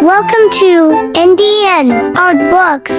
Welcome to NDN Art Books.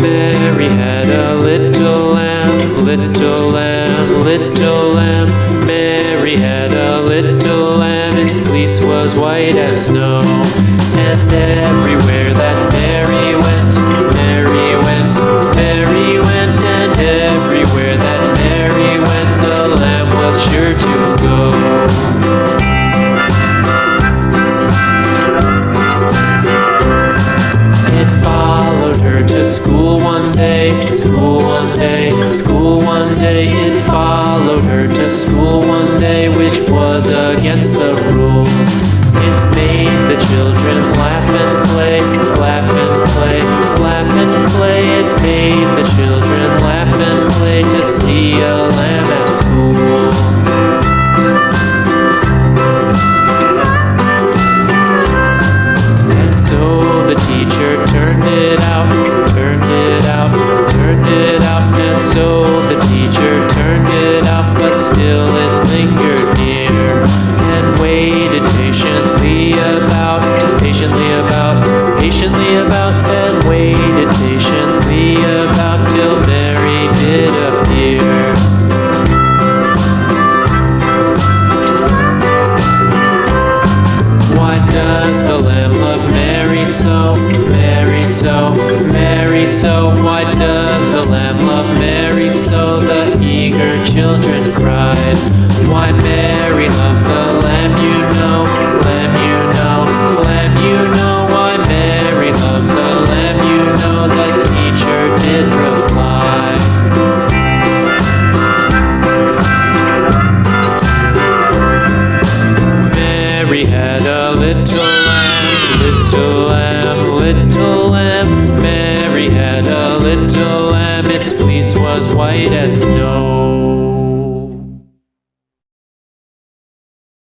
Mary had a little lamb, little lamb, little lamb. Mary had a little lamb, its fleece was white as snow. And everywhere that Mary went, Mary went, Mary went. And everywhere that Mary went, the lamb was sure to go. It followed her to school one day, school one day, school one day. It followed her to school one day, which was against the rules.